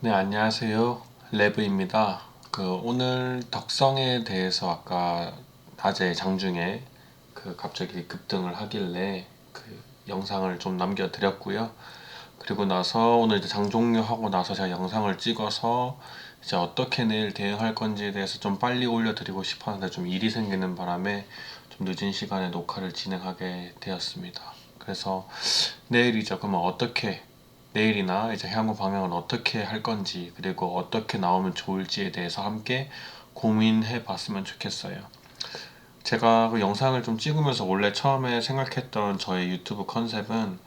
네, 안녕하세요. 레브입니다. 오늘 덕성에 대해서 아까 낮에 장중에 갑자기 급등을 하길래 영상을 좀 남겨드렸고요. 그리고 나서 오늘 이제 장 종료하고 나서 제가 영상을 찍어서 이제 어떻게 내일 대응할 건지에 대해서 좀 빨리 올려드리고 싶었는데 좀 일이 생기는 바람에 좀 늦은 시간에 녹화를 진행하게 되었습니다. 그래서 내일이죠. 그러면 내일이나 이제 향후 방향을 어떻게 할 건지, 그리고 어떻게 나오면 좋을지에 대해서 함께 고민해 봤으면 좋겠어요. 제가 그 영상을 좀 찍으면서 원래 처음에 생각했던 저의 유튜브 컨셉은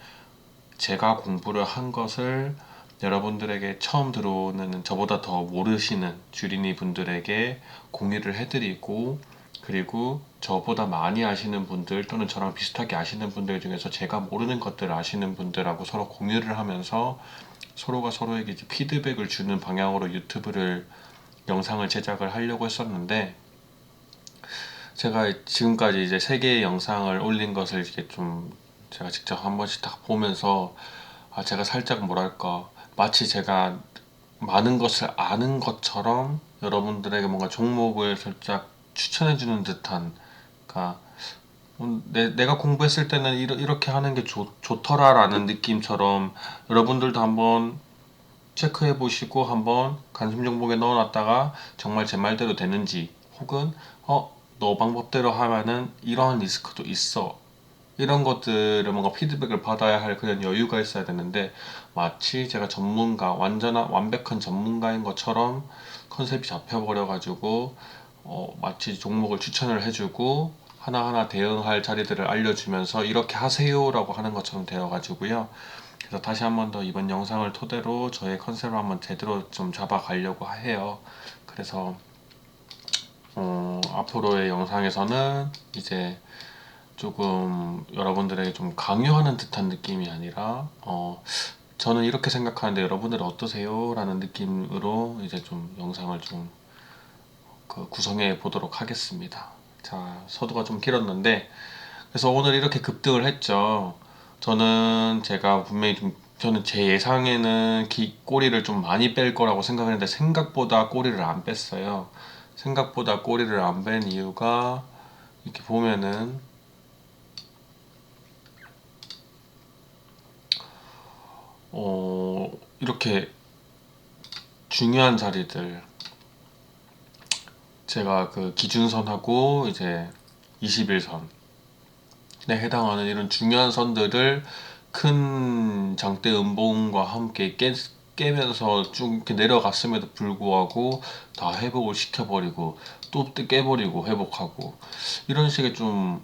제가 공부를 한 것을 여러분들에게 처음 들어오는 저보다 더 모르시는 주린이 분들에게 공유를 해드리고, 그리고 저보다 많이 아시는 분들 또는 저랑 비슷하게 아시는 분들 중에서 제가 모르는 것들을 아시는 분들하고 서로 공유를 하면서 서로가 서로에게 이제 피드백을 주는 방향으로 유튜브를 영상을 제작을 하려고 했었는데, 제가 지금까지 이제 세 개의 영상을 올린 것을 이렇게 좀 제가 직접 한 번씩 딱 보면서 제가 살짝 뭐랄까 마치 제가 많은 것을 아는 것처럼 여러분들에게 뭔가 종목을 살짝 추천해주는 듯한, 그러니까 내가 공부했을 때는 이렇게 하는 게 좋더라라는 느낌처럼 여러분들도 한번 체크해 보시고 한번 관심 종목에 넣어놨다가 정말 제 말대로 되는지, 혹은 너 방법대로 하면은 이런 리스크도 있어, 이런 것들을 뭔가 피드백을 받아야 할 그런 여유가 있어야 되는데, 마치 제가 완벽한 전문가인 것처럼 컨셉이 잡혀버려가지고 마치 종목을 추천을 해주고 하나하나 대응할 자리들을 알려주면서 이렇게 하세요라고 하는 것처럼 되어가지고요. 그래서 다시 한번 더 이번 영상을 토대로 저의 컨셉을 한번 제대로 좀 잡아가려고 해요. 그래서 앞으로의 영상에서는 이제 조금 여러분들에게 좀 강요하는 듯한 느낌이 아니라 저는 이렇게 생각하는데 여러분들은 어떠세요? 라는 느낌으로 이제 좀 영상을 좀 구성해 보도록 하겠습니다. 자, 서두가 좀 길었는데, 그래서 오늘 이렇게 급등을 했죠. 제가 분명히 저는 제 예상에는 꼬리를 좀 많이 뺄 거라고 생각했는데 생각보다 꼬리를 안 뺐어요. 생각보다 꼬리를 안 뺀 이유가 이렇게 보면은 이렇게 중요한 자리들, 제가 그 기준선하고 이제 21선에 해당하는 이런 중요한 선들을 큰 장대 음봉과 함께 깨면서 쭉 이렇게 내려갔음에도 불구하고 다 회복을 시켜버리고 또 깨버리고 회복하고, 이런 식의 좀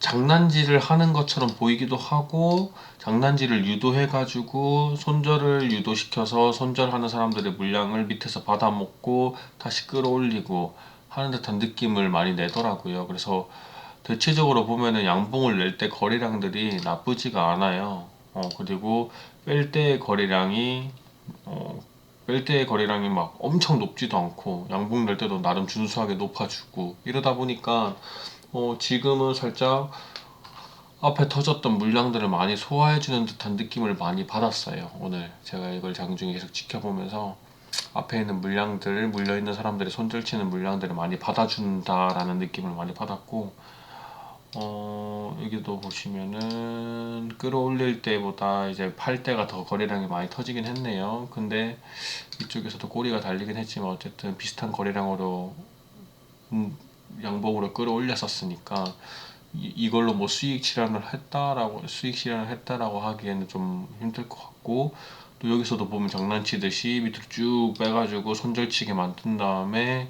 장난질을 하는 것처럼 보이기도 하고, 장난질을 유도해가지고 손절을 유도시켜서 손절하는 사람들의 물량을 밑에서 받아먹고 다시 끌어올리고 하는 듯한 느낌을 많이 내더라고요. 그래서 대체적으로 보면은 양봉을 낼 때 거래량들이 나쁘지가 않아요. 그리고 뺄 때의 거래량이 어, 뺄 때의 거래량이 막 엄청 높지도 않고, 양봉 낼 때도 나름 준수하게 높아주고, 이러다 보니까 지금은 살짝 앞에 터졌던 물량들을 많이 소화해주는 듯한 느낌을 많이 받았어요. 오늘 제가 이걸 장중에 계속 지켜보면서 앞에 있는 물려있는 사람들이 손절치는 물량들을 많이 받아준다라는 느낌을 많이 받았고, 여기도 보시면은 끌어올릴 때보다 이제 팔 때가 더 거래량이 많이 터지긴 했네요. 근데 이쪽에서도 꼬리가 달리긴 했지만 어쨌든 비슷한 거래량으로 양봉으로 끌어올렸었으니까 이걸로 뭐 수익 실현을 했다라고 하기에는 좀 힘들 것 같고, 또 여기서도 보면 장난치듯이 밑으로 쭉 빼가지고 손절치게 만든 다음에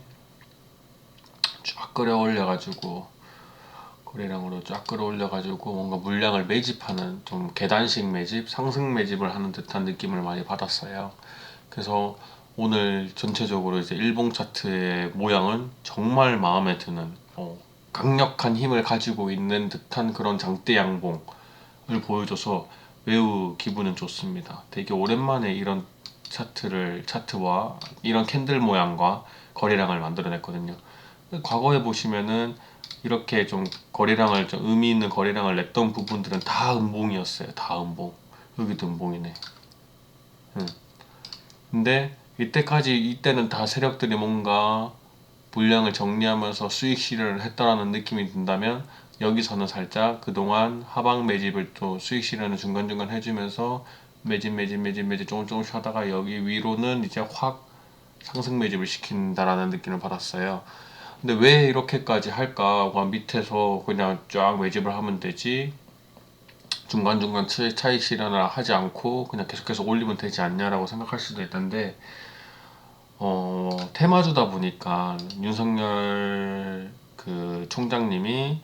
쫙 끌어올려가지고 거래량으로 쫙 끌어올려가지고 뭔가 물량을 매집하는, 좀 계단식 매집, 상승 매집을 하는 듯한 느낌을 많이 받았어요. 그래서 오늘 전체적으로 이제 일봉 차트의 모양은 정말 마음에 드는, 강력한 힘을 가지고 있는 듯한 그런 장대 양봉을 보여줘서 매우 기분은 좋습니다. 되게 오랜만에 이런 차트와 이런 캔들 모양과 거래량을 만들어냈거든요. 과거에 보시면은 이렇게 좀 좀 의미 있는 거래량을 냈던 부분들은 다 음봉이었어요. 다 음봉. 여기도 음봉이네. 근데 이때는 다 세력들이 뭔가 물량을 정리하면서 수익 실현을 했다라는 느낌이 든다면, 여기서는 살짝 그동안 하방 매집을 또 수익 실현을 중간중간 해주면서 매집 조금씩 하다가 여기 위로는 이제 확 상승 매집을 시킨다라는 느낌을 받았어요. 근데 왜 이렇게까지 할까? 밑에서 그냥 쫙 매집을 하면 되지, 중간중간 차익 실현을 하지 않고 그냥 계속해서 올리면 되지 않냐라고 생각할 수도 있는데, 테마주다 보니까 윤석열 그 총장님이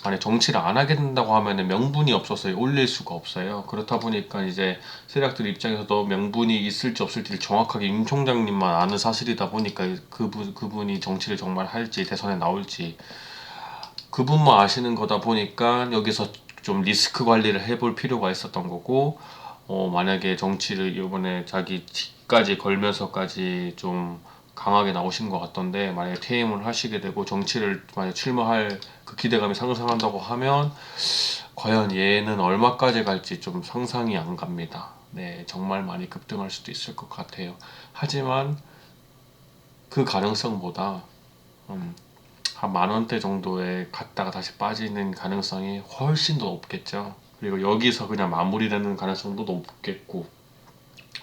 만약 정치를 안 하게 된다고 하면은 명분이 없어서 올릴 수가 없어요. 그렇다 보니까 이제 세력들 입장에서도 명분이 있을지 없을지를 정확하게 윤 총장님만 아는 사실이다 보니까, 그분이 정치를 정말 할지 대선에 나올지 그분만 아시는 거다 보니까 여기서 좀 리스크 관리를 해볼 필요가 있었던 거고, 만약에 정치를 이번에 자기 직까지 걸면서까지 좀 강하게 나오신 것 같던데, 만약에 퇴임을 하시게 되고 정치를 만약 출마할 그 기대감이 상승한다고 하면 과연 얘는 얼마까지 갈지 좀 상상이 안 갑니다. 네, 정말 많이 급등할 수도 있을 것 같아요. 하지만 그 가능성보다 한 10,000원대 정도에 갔다가 다시 빠지는 가능성이 훨씬 더 높겠죠. 그리고 여기서 그냥 마무리되는 가능성도 높겠고,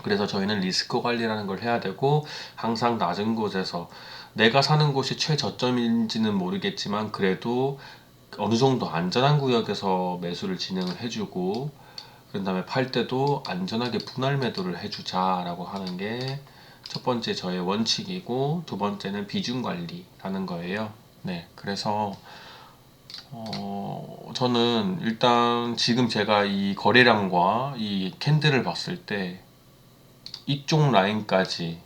그래서 저희는 리스크 관리라는 걸 해야 되고, 항상 낮은 곳에서, 내가 사는 곳이 최저점인지는 모르겠지만 그래도 어느 정도 안전한 구역에서 매수를 진행을 해주고, 그 다음에 팔 때도 안전하게 분할 매도를 해주자라고 하는 게 첫 번째 저의 원칙이고, 두 번째는 비중 관리라는 거예요. 네, 그래서 저는 일단 지금 제가 이 거래량과 이 캔들을 봤을 때 이쪽 라인까지,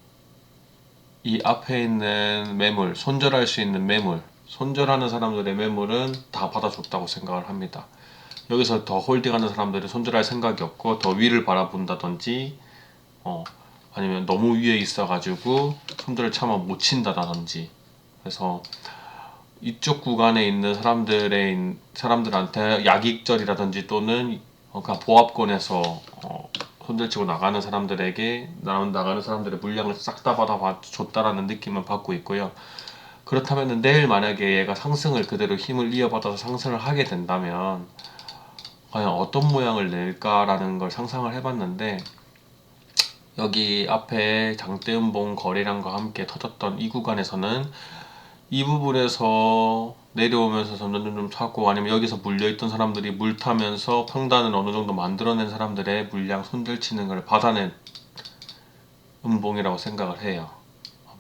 이 앞에 있는 매물, 손절할 수 있는 매물, 손절하는 사람들의 매물은 다 받아줬다고 생각을 합니다. 여기서 더 홀딩하는 사람들은 손절할 생각이 없고 더 위를 바라본다든지, 아니면 너무 위에 있어가지고 손절을 차마 못 친다든지. 그래서 이쪽 구간에 있는 사람들한테 약익절이라든지 또는 그냥 보합권에서 손절치고 나가는 사람들의 물량을 싹 다 받아줬다라는 느낌을 받고 있고요. 그렇다면 내일 만약에 얘가 상승을 그대로 힘을 이어받아서 상승을 하게 된다면 과연 어떤 모양을 낼까라는 걸 상상을 해봤는데, 여기 앞에 장대음봉 거래량과 함께 터졌던 이 구간에서는 이 부분에서 내려오면서 점점 타고, 아니면 여기서 물려있던 사람들이 물 타면서 평단을 어느 정도 만들어낸 사람들의 물량 손절치는 걸 받아낸 음봉이라고 생각을 해요.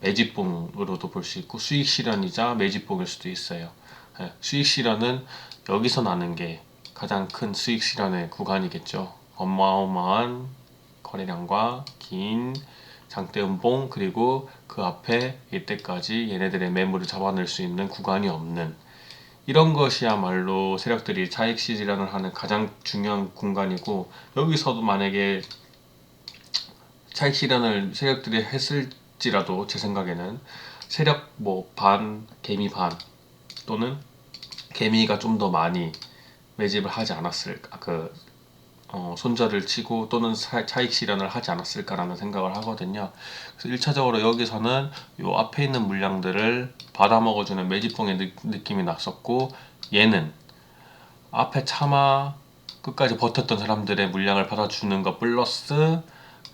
매집봉으로도 볼 수 있고 수익 실현이자 매집봉일 수도 있어요. 수익 실현은 여기서 나는 게 가장 큰 수익 실현의 구간이겠죠. 어마어마한 거래량과 긴 장대음봉, 그리고 그 앞에 이때까지 얘네들의 매물을 잡아낼 수 있는 구간이 없는, 이런 것이야말로 세력들이 차익 실현을 하는 가장 중요한 공간이고, 여기서도 만약에 차익 실현을 세력들이 했을지라도 제 생각에는 세력 뭐 반, 개미 반, 또는 개미가 좀 더 많이 매집을 하지 않았을까, 손절을 치고 또는 차익 실현을 하지 않았을까라는 생각을 하거든요. 그래서 1차적으로 여기서는 요 앞에 있는 물량들을 받아먹어주는 매집봉의 느낌이 났었고, 얘는 앞에 차마 끝까지 버텼던 사람들의 물량을 받아주는 것 플러스,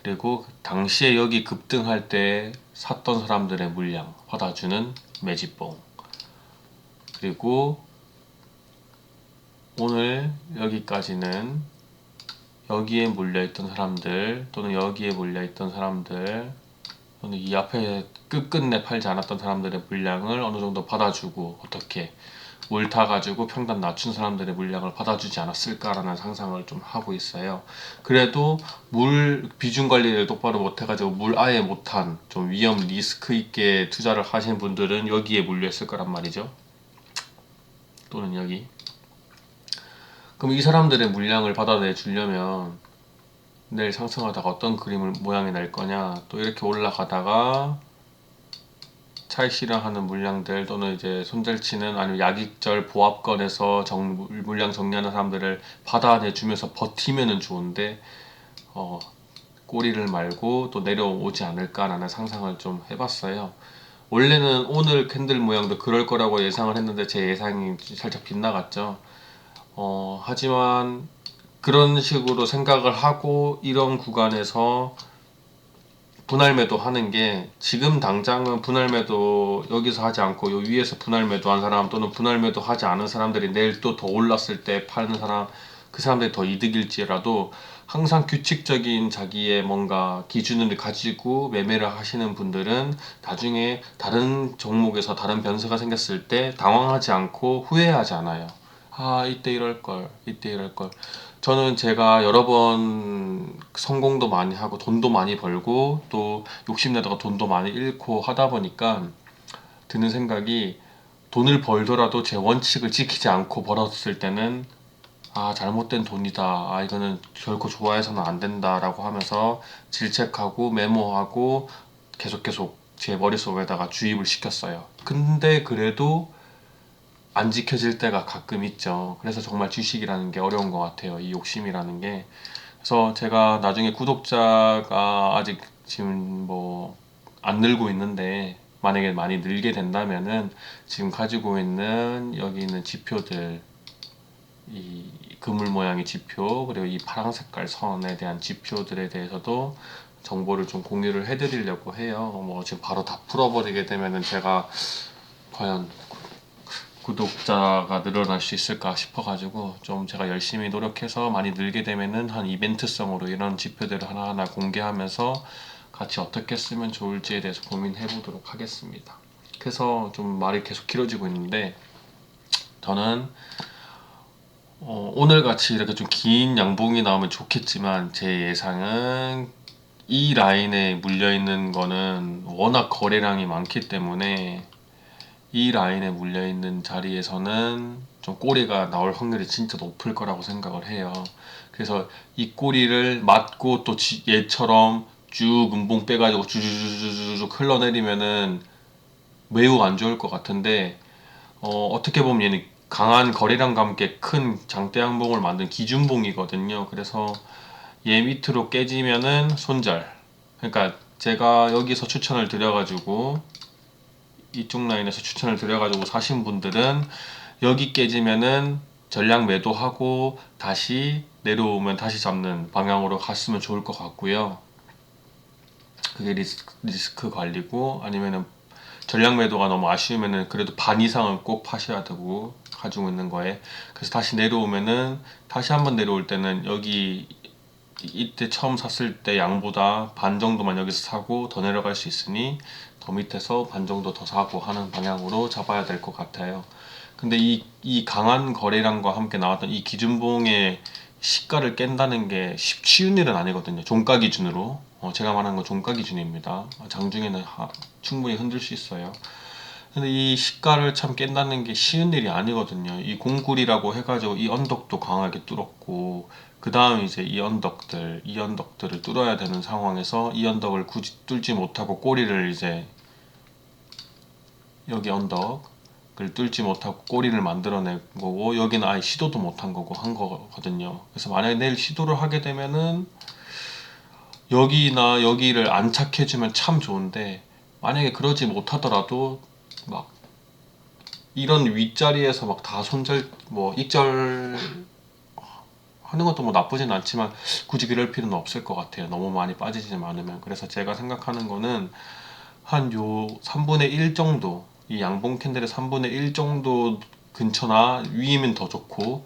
그리고 당시에 여기 급등할 때 샀던 사람들의 물량 받아주는 매집봉, 그리고 오늘 여기까지는 여기에 몰려있던 사람들 또는 여기에 몰려있던 사람들 또는 이 앞에 끝끝내 팔지 않았던 사람들의 물량을 어느 정도 받아주고, 어떻게 물 타가지고 평단 낮춘 사람들의 물량을 받아주지 않았을까라는 상상을 좀 하고 있어요. 그래도 물 비중 관리를 똑바로 못해가지고 물 아예 못한 좀 위험 리스크 있게 투자를 하신 분들은 여기에 몰려있을 거란 말이죠. 또는 여기. 그럼 이 사람들의 물량을 받아내 주려면 내일 상승하다가 어떤 그림을 모양이 날 거냐, 또 이렇게 올라가다가 차익 실현하는 물량들 또는 이제 손절치는, 아니면 약익절 보합권에서 물량 정리하는 사람들을 받아내 주면서 버티면은 좋은데, 꼬리를 말고 또 내려오지 않을까라는 상상을 좀 해봤어요. 원래는 오늘 캔들 모양도 그럴 거라고 예상을 했는데 제 예상이 살짝 빗나갔죠. 하지만 그런 식으로 생각을 하고 이런 구간에서 분할 매도 하는 게, 지금 당장은 분할 매도 여기서 하지 않고 요 위에서 분할 매도 한 사람 또는 분할 매도 하지 않은 사람들이 내일 또 더 올랐을 때 파는 사람, 그 사람들이 더 이득일지라도 항상 규칙적인 자기의 뭔가 기준을 가지고 매매를 하시는 분들은 나중에 다른 종목에서 다른 변수가 생겼을 때 당황하지 않고 후회하지 않아요. 아, 이때 이럴 걸, 이때 이럴 걸. 저는 제가 여러 번 성공도 많이 하고 돈도 많이 벌고 또 욕심내다가 돈도 많이 잃고 하다 보니까 드는 생각이, 돈을 벌더라도 제 원칙을 지키지 않고 벌었을 때는 아, 잘못된 돈이다. 아, 이거는 결코 좋아해서는 안 된다라고 하면서 질책하고 메모하고 계속 제 머릿속에다가 주입을 시켰어요. 근데 그래도 안 지켜질 때가 가끔 있죠. 그래서 정말 주식이라는 게 어려운 것 같아요. 이 욕심이라는 게. 그래서 제가 나중에 구독자가 아직 지금 뭐 안 늘고 있는데 만약에 많이 늘게 된다면은 지금 가지고 있는 여기 있는 지표들, 이 그물 모양의 지표 그리고 이 파란 색깔 선에 대한 지표들에 대해서도 정보를 좀 공유를 해드리려고 해요. 뭐 지금 바로 다 풀어버리게 되면은 제가 과연 구독자가 늘어날 수 있을까 싶어가지고 좀 제가 열심히 노력해서 많이 늘게 되면은 한 이벤트성으로 이런 지표들을 하나하나 공개하면서 같이 어떻게 쓰면 좋을지에 대해서 고민해 보도록 하겠습니다. 그래서 좀 말이 계속 길어지고 있는데, 저는 오늘 같이 이렇게 좀 긴 양봉이 나오면 좋겠지만 제 예상은 이 라인에 물려 있는 거는 워낙 거래량이 많기 때문에 이 라인에 물려있는 자리에서는 좀 꼬리가 나올 확률이 진짜 높을 거라고 생각을 해요. 그래서 이 꼬리를 맞고 또 얘처럼 쭉 음봉 빼가지고 주주주주주쭉 흘러내리면은 매우 안 좋을 것 같은데, 어떻게 보면 얘는 강한 거래량과 함께 큰 장대 양봉을 만든 기준봉이거든요. 그래서 얘 밑으로 깨지면은 손절. 그러니까 제가 여기서 추천을 드려가지고 이쪽 라인에서 추천을 드려가지고 사신 분들은 여기 깨지면은 전량 매도하고 다시 내려오면 다시 잡는 방향으로 갔으면 좋을 것 같고요. 그게 리스크 관리고, 아니면은 전량 매도가 너무 아쉬우면은 그래도 반 이상은 꼭 파셔야 되고 가지고 있는 거에. 그래서 다시 내려오면은, 다시 한번 내려올 때는 여기 이때 처음 샀을 때 양보다 반 정도만 여기서 사고 더 내려갈 수 있으니 더 밑에서 반 정도 더 사고 하는 방향으로 잡아야 될 것 같아요. 근데 이 강한 거래량과 함께 나왔던 이 기준봉의 시가를 깬다는 게 쉬운 일은 아니거든요. 종가 기준으로. 제가 말하는 건 종가 기준입니다. 장중에는 충분히 흔들 수 있어요. 근데 이 시가를 참 깬다는 게 쉬운 일이 아니거든요. 이 공굴이라고 해가지고 이 언덕도 강하게 뚫었고, 그 다음 이제 이 언덕들을 뚫어야 되는 상황에서 이 언덕을 굳이 뚫지 못하고 꼬리를 이제 여기 언덕을 뚫지 못하고 꼬리를 만들어낸 거고, 여기는 아예 시도도 못한 거고 한 거거든요. 그래서 만약에 내일 시도를 하게 되면은 여기나 여기를 안착해주면 참 좋은데, 만약에 그러지 못하더라도 막 이런 윗자리에서 막 다 손절 뭐 익절 하는 것도 뭐 나쁘진 않지만 굳이 그럴 필요는 없을 것 같아요. 너무 많이 빠지지 않으면. 그래서 제가 생각하는 거는 한 요 3분의 1 정도, 이 양봉 캔들의 3분의 1 정도 근처나 위이면 더 좋고,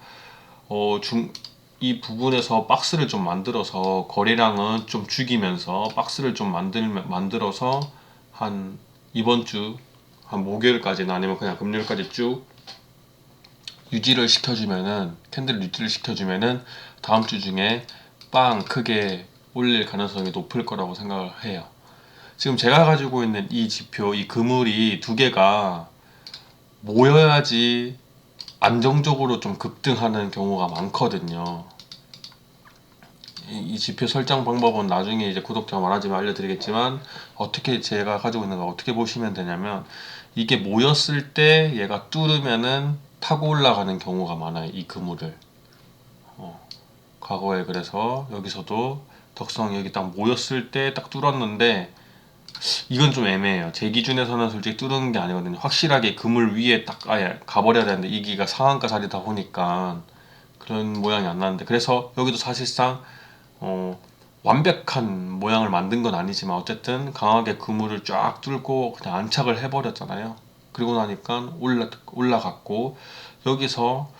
이 부분에서 박스를 좀 만들어서 거래량은 좀 죽이면서 박스를 좀 만들어서 한 이번 주 한 목요일까지나 아니면 그냥 금요일까지 쭉 유지를 시켜주면은, 캔들 유지를 시켜주면은 다음 주 중에 빵 크게 올릴 가능성이 높을 거라고 생각을 해요. 지금 제가 가지고 있는 이 지표, 이 그물이 두 개가 모여야지 안정적으로 좀 급등하는 경우가 많거든요. 이 지표 설정 방법은 나중에 이제 구독자가 말하지만 알려드리겠지만, 어떻게 제가 가지고 있는 거 어떻게 보시면 되냐면, 이게 모였을 때 얘가 뚫으면은 타고 올라가는 경우가 많아요. 이 그물을. 과거에 그래서 여기서도 덕성 여기 딱 모였을 때 딱 뚫었는데 이건 좀 애매해요. 제 기준에서는 솔직히 뚫는 게 아니거든요. 확실하게 그물 위에 딱 아예 가버려야 되는데 이기가 상한가 자리다 보니까 그런 모양이 안 나는데, 그래서 여기도 사실상 어, 완벽한 모양을 만든 건 아니지만 어쨌든 강하게 그물을 쫙 뚫고 그냥 안착을 해버렸잖아요. 그리고 나니까 올라갔고, 여기서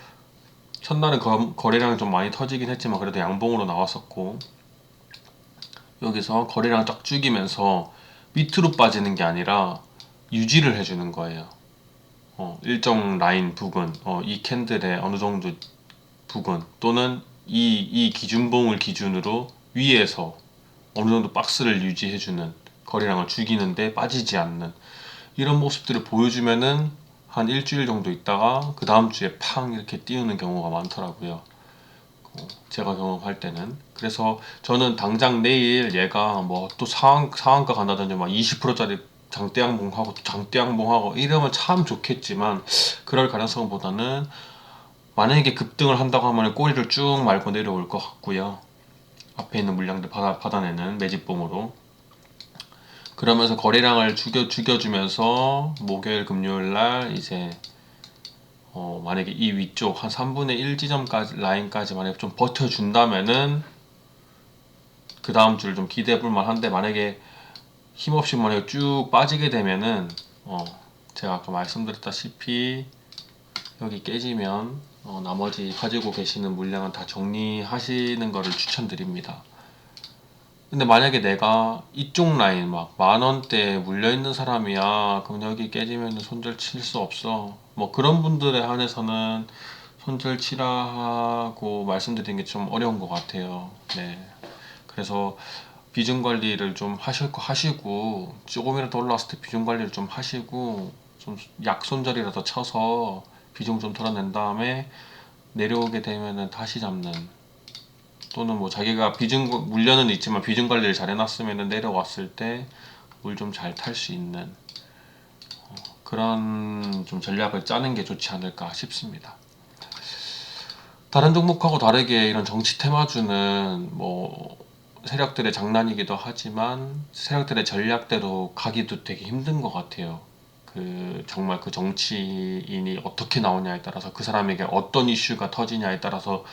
첫날은 거래량이 좀 많이 터지긴 했지만 그래도 양봉으로 나왔었고, 여기서 거래량 쫙 죽이면서 밑으로 빠지는 게 아니라 유지를 해주는 거예요. 일정 라인 부근, 이 캔들의 어느 정도 부근 또는 이 기준봉을 기준으로 위에서 어느 정도 박스를 유지해주는, 거래량을 죽이는데 빠지지 않는 이런 모습들을 보여주면은 한 일주일 정도 있다가 그 다음 주에 팡 이렇게 띄우는 경우가 많더라고요. 제가 경험할 때는. 그래서 저는 당장 내일 얘가 뭐 또 상한가 간다든지 막 20%짜리 장대양봉하고 또 장대양봉하고 이러면 참 좋겠지만 그럴 가능성보다는 만약에 급등을 한다고 하면 꼬리를 쭉 말고 내려올 것 같고요. 앞에 있는 물량들 받아내는 매집봉으로. 그러면서 거래량을 죽여주면서 목요일 금요일 날 이제 만약에 이 위쪽 한 3분의 1 지점까지 라인까지 만약에 좀 버텨준다면은 그 다음 주를 좀 기대해 볼 만한데, 만약에 힘없이 만약에 쭉 빠지게 되면은 제가 아까 말씀드렸다시피 여기 깨지면 나머지 가지고 계시는 물량은 다 정리하시는 거를 추천드립니다. 근데 만약에 내가 이쪽 라인 막 만원대에 물려있는 사람이야, 그럼 여기 깨지면 손절 칠 수 없어, 뭐 그런 분들에 한해서는 손절 치라고 말씀드리는 게 좀 어려운 것 같아요. 네. 그래서 비중 관리를 좀 하시고, 조금이라도 올라왔을 때 비중 관리를 좀 하시고, 좀 약손절이라도 쳐서 비중 좀 덜어낸 다음에 내려오게 되면은 다시 잡는, 또는 뭐 자기가 비중 물려는 있지만 비중 관리를 잘 해놨으면 내려왔을 때 물 좀 잘 탈 수 있는 그런 좀 전략을 짜는 게 좋지 않을까 싶습니다. 다른 종목하고 다르게 이런 정치 테마주는 뭐 세력들의 장난이기도 하지만 세력들의 전략대로 가기도 되게 힘든 것 같아요. 정말 그 정치인이 어떻게 나오냐에 따라서, 그 사람에게 어떤 이슈가 터지냐에 따라서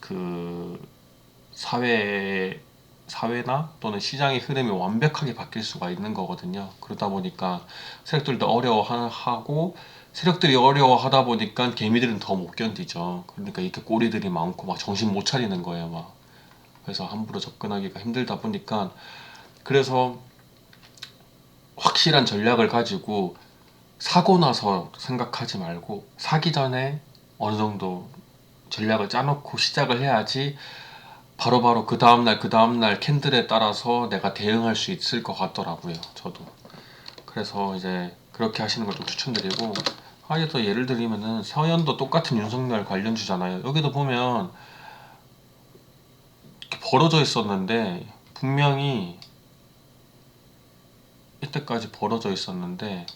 그 사회나 또는 시장의 흐름이 완벽하게 바뀔 수가 있는 거거든요. 그러다 보니까 세력들도 어려워하고, 세력들이 어려워하다 보니까 개미들은 더 못 견디죠. 그러니까 이렇게 꼬리들이 많고 막 정신 못 차리는 거예요, 막. 그래서 함부로 접근하기가 힘들다 보니까, 그래서 확실한 전략을 가지고 사고 나서 생각하지 말고 사기 전에 어느 정도 전략을 짜놓고 시작을 해야지 바로바로 그 다음날 캔들에 따라서 내가 대응할 수 있을 것 같더라고요, 저도. 그래서 이제 그렇게 하시는 걸 좀 추천드리고, 아예 더 예를 들면은 서현도 똑같은 윤석열 관련주잖아요. 여기도 보면 이렇게 벌어져 있었는데, 분명히 이때까지 벌어져 있었는데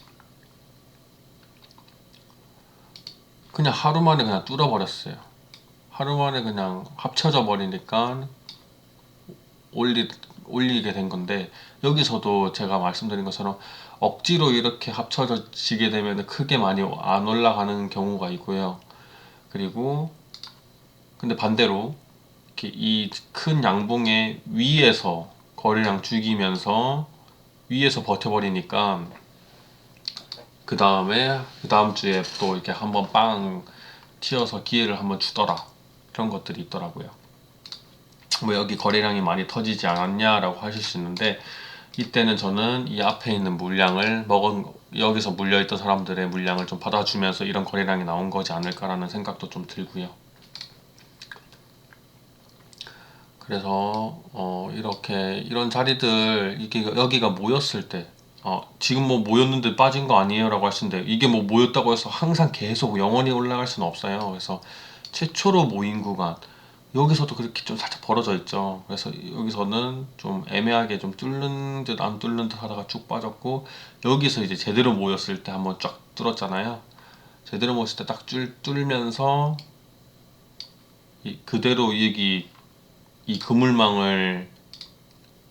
그냥 하루 만에 그냥 뚫어버렸어요. 하루 만에 그냥 합쳐져 버리니까 올리, 올리게 된 건데, 여기서도 제가 말씀드린 것처럼 억지로 이렇게 합쳐지게 되면 크게 많이 안 올라가는 경우가 있고요. 그리고 근데 반대로 이렇게 이 큰 양봉의 위에서 거래량 죽이면서 위에서 버텨버리니까 그 다음 주에 또 이렇게 한번 빵 튀어서 기회를 한번 주더라, 그런 것들이 있더라고요. 뭐 여기 거래량이 많이 터지지 않았냐라고 하실 수 있는데, 이때는 저는 이 앞에 있는 물량을 여기서 물려있던 사람들의 물량을 좀 받아주면서 이런 거래량이 나온 거지 않을까라는 생각도 좀 들고요. 그래서 이렇게 이런 자리들, 이게 여기가 모였을 때 지금 뭐 모였는데 빠진 거 아니에요 라고 하시는데, 이게 뭐 모였다고 해서 항상 계속 영원히 올라갈 수는 없어요. 그래서 최초로 모인 구간, 여기서도 그렇게 좀 살짝 벌어져 있죠. 그래서 여기서는 좀 애매하게 좀 뚫는 듯 안 뚫는 듯 하다가 쭉 빠졌고, 여기서 이제 제대로 모였을 때 한번 쫙 뚫었잖아요. 제대로 모였을 때 딱 뚫면서 그대로 여기 이 그물망을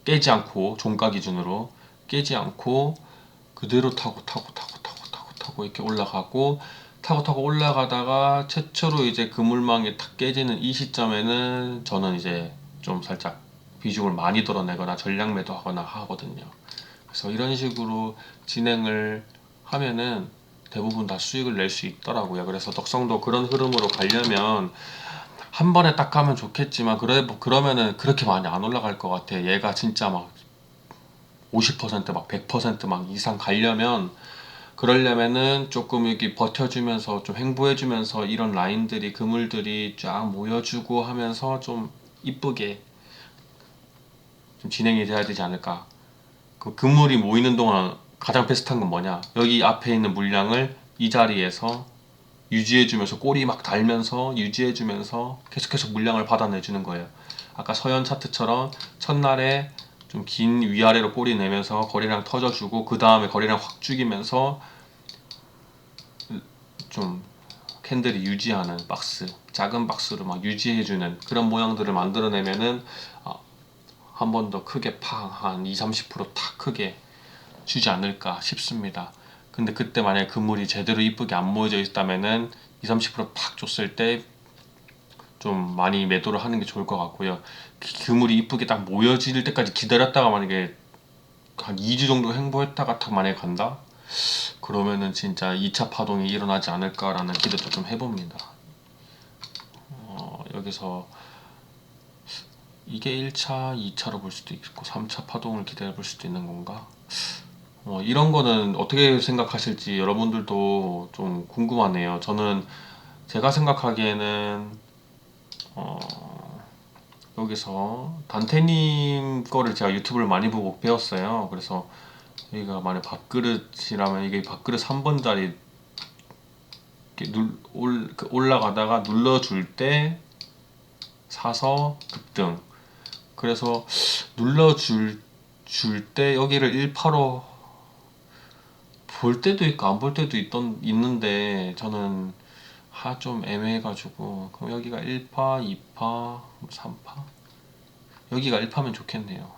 깨지 않고 종가 기준으로 깨지 않고 그대로 타고 이렇게 올라가고 타고 올라가다가 최초로 이제 그물망이 탁 깨지는 이 시점에는 저는 이제 좀 살짝 비중을 많이 덜어내거나 전량 매도하거나 하거든요. 그래서 이런 식으로 진행을 하면은 대부분 다 수익을 낼 수 있더라고요. 그래서 덕성도 그런 흐름으로 가려면 한 번에 딱 가면 좋겠지만 그러면은 그렇게 많이 안 올라갈 것 같아. 얘가 진짜 막 50%막 100%막 이상 가려면 그러려면은 조금 여기 버텨주면서 좀 횡보해주면서 이런 라인들이 그물들이 쫙 모여주고 하면서 좀 이쁘게 좀 진행이 돼야 되지 않을까. 그 그물이 모이는 동안 가장 베스트한 건 뭐냐? 여기 앞에 있는 물량을 이 자리에서 유지해주면서 꼬리 막 달면서 유지해주면서 계속 물량을 받아내주는 거예요. 아까 서현 차트처럼 첫날에 좀 긴 위아래로 꼬리 내면서 거래량 터져주고 그 다음에 거래량 확 죽이면서 좀 캔들이 유지하는 박스, 작은 박스로 막 유지해주는 그런 모양들을 만들어내면은 한 번 더 크게 한 20-30%탁 크게 주지 않을까 싶습니다. 근데 그때 만약에 그물이 제대로 이쁘게 안 모여져 있다면은 20-30%팍 줬을 때 좀 많이 매도를 하는 게 좋을 것 같고요. 그물이 이쁘게 딱 모여질 때까지 기다렸다가 만약에 한 2주 정도 횡보했다가 딱 만약에 간다? 그러면은 진짜 2차 파동이 일어나지 않을까라는 기대도 좀 해봅니다. 여기서 이게 1차, 2차로 볼 수도 있고 3차 파동을 기대해 볼 수도 있는 건가? 이런 거는 어떻게 생각하실지 여러분들도 좀 궁금하네요. 저는 제가 생각하기에는 여기서 단테님 거를 제가 유튜브를 많이 보고 배웠어요. 그래서 여기가 만약 밥그릇이라면 이게 밥그릇 3번짜리 올라가다가 눌러줄 때 사서 급등. 그래서 눌러줄 때 여기를 1파로 볼 때도 있고 안 볼 때도 있는데 저는 좀 애매해가지고 그럼 여기가 1파, 2파, 3파 여기가 1파면 좋겠네요.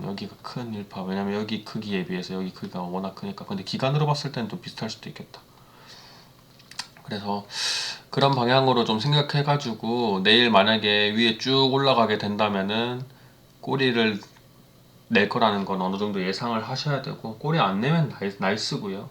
여기가 큰 1파 왜냐면 여기 크기에 비해서 여기 크기가 워낙 크니까. 근데 기간으로 봤을 때는 또 비슷할 수도 있겠다. 그래서 그런 방향으로 좀 생각해가지고 내일 만약에 위에 쭉 올라가게 된다면은 꼬리를 낼 거라는 건 어느 정도 예상을 하셔야 되고 꼬리 안 내면 나이스고요.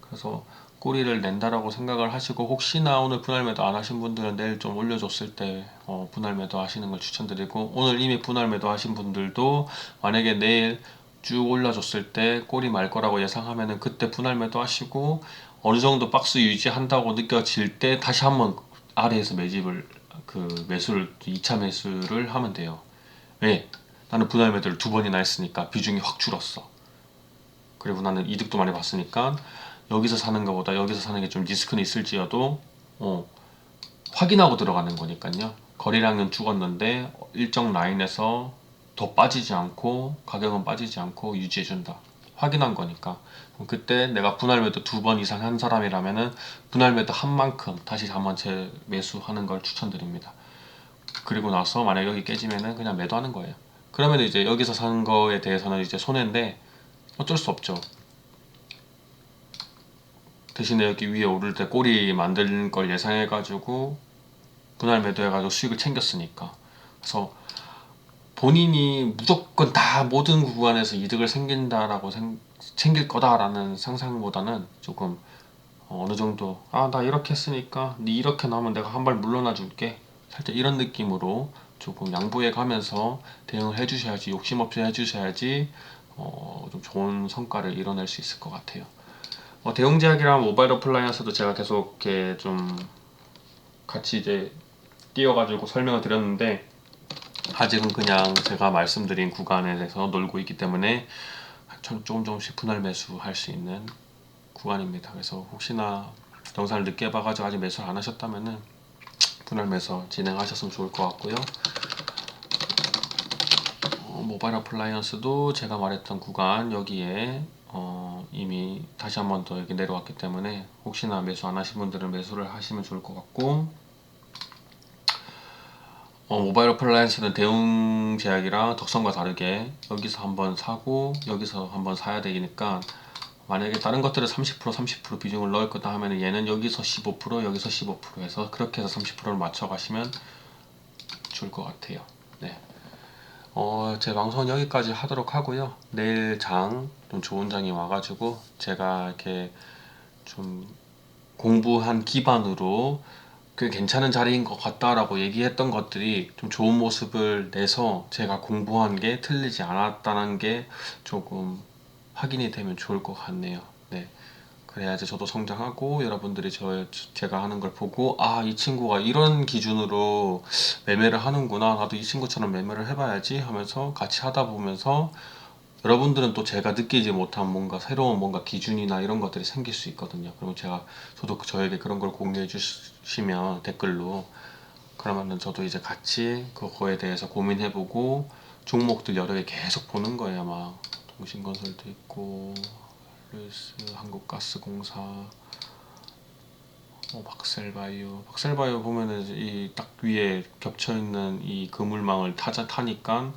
그래서 꼬리를 낸다라고 생각을 하시고 혹시나 오늘 분할 매도 안 하신 분들은 내일 좀 올려줬을 때 분할 매도 하시는 걸 추천드리고 오늘 이미 분할 매도 하신 분들도 만약에 내일 쭉 올려줬을 때 꼬리 말 거라고 예상하면은 그때 분할 매도 하시고 어느 정도 박스 유지한다고 느껴질 때 다시 한번 아래에서 매수를 2차 매수를 하면 돼요. 왜? 나는 분할 매도를 2번이나 했으니까 비중이 확 줄었어. 그리고 나는 이득도 많이 봤으니까 여기서 사는 것보다 여기서 사는 게 좀 리스크는 있을지어도 확인하고 들어가는 거니까요. 거래량은 죽었는데 일정 라인에서 더 빠지지 않고 가격은 빠지지 않고 유지해준다. 확인한 거니까. 그때 내가 분할 매도 2번 이상 한 사람이라면은 분할 매도 한 만큼 다시 한번 재매수하는 걸 추천드립니다. 그리고 나서 만약 여기 깨지면은 그냥 매도하는 거예요. 그러면 이제 여기서 산 거에 대해서는 이제 손해인데 어쩔 수 없죠. 대신에 여기 위에 오를 때 꼬리 만드는 걸 예상해가지고 분할 매도해가지고 수익을 챙겼으니까. 그래서 본인이 무조건 다 모든 구간에서 이득을 챙길 거다라는 상상보다는 조금 어느 정도 나 이렇게 했으니까 네 이렇게 나오면 내가 한 발 물러나 줄게 살짝 이런 느낌으로 조금 양보해 가면서 대응을 해주셔야지 욕심 없이 해주셔야지 좀 좋은 성과를 이뤄낼 수 있을 것 같아요. 대웅제약이랑 모바일 어플라이언스도 제가 계속 이렇게 좀 같이 이제 띄워가지고 설명을 드렸는데 아직은 그냥 제가 말씀드린 구간에 대해서 놀고 있기 때문에 조금씩 분할 매수할 수 있는 구간입니다. 그래서 혹시나 영상을 늦게 봐가지고 아직 매수를 안 하셨다면은 분할 매수 진행하셨으면 좋을 것 같고요. 모바일 어플라이언스도 제가 말했던 구간 여기에 이미 다시 한번 더 여기 내려왔기 때문에 혹시나 매수 안 하신 분들은 매수를 하시면 좋을 것 같고 모바일 어플라이언스는 대응 제약이랑 덕성과 다르게 여기서 한번 사고 여기서 한번 사야 되니까, 만약에 다른 것들은 30% 비중을 넣을 거다 하면 얘는 여기서 15% 여기서 15% 해서 그렇게 해서 30%를 맞춰 가시면 좋을 것 같아요. 네. 제 방송은 여기까지 하도록 하고요. 내일 좀 좋은 장이 와가지고 제가 이렇게 좀 공부한 기반으로 그 괜찮은 자리인 것 같다라고 얘기했던 것들이 좀 좋은 모습을 내서 제가 공부한 게 틀리지 않았다는 게 조금 확인이 되면 좋을 것 같네요. 네. 그래야지 저도 성장하고 여러분들이 제가 하는 걸 보고, 아, 이 친구가 이런 기준으로 매매를 하는구나. 나도 이 친구처럼 매매를 해봐야지 하면서 같이 하다 보면서 여러분들은 또 제가 느끼지 못한 뭔가 새로운 뭔가 기준이나 이런 것들이 생길 수 있거든요. 그러면 저도 저에게 그런 걸 공유해 주시면 댓글로, 그러면은 저도 이제 같이 그거에 대해서 고민해보고 종목들 여러 개 계속 보는 거예요. 막 동신건설도 있고 플러스 한국가스공사, 박셀바이오 보면은 이 딱 위에 겹쳐 있는 이 그물망을 타니까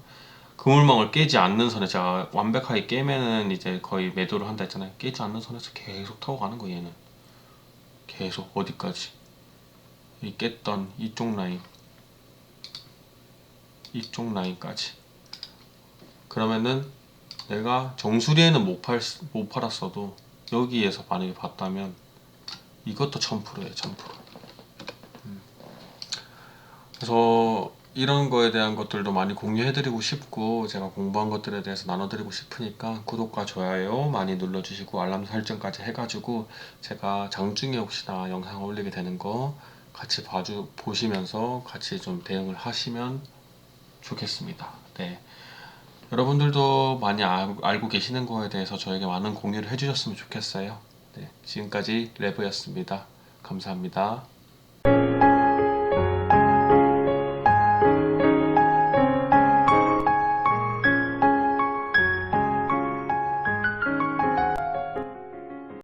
그물망을 깨지 않는 선에, 제가 완벽하게 깨면은 이제 거의 매도를 한다 했잖아요. 깨지 않는 선에서 계속 타고 가는 거 얘는. 계속 어디까지? 이 깼던 이쪽 라인까지. 그러면은 내가 정수리에는 못 팔았어도 여기에서 만약에 봤다면 이것도 1000%예요, 1000%. 그래서 이런 거에 대한 것들도 많이 공유해드리고 싶고 제가 공부한 것들에 대해서 나눠드리고 싶으니까 구독과 좋아요 많이 눌러주시고 알람 설정까지 해가지고 제가 장중에 혹시나 영상 올리게 되는 거 같이 보시면서 같이 좀 대응을 하시면 좋겠습니다. 네. 여러분들도 많이 알고 계시는 거에 대해서 저에게 많은 공유를 해주셨으면 좋겠어요. 네. 지금까지 레브였습니다. 감사합니다.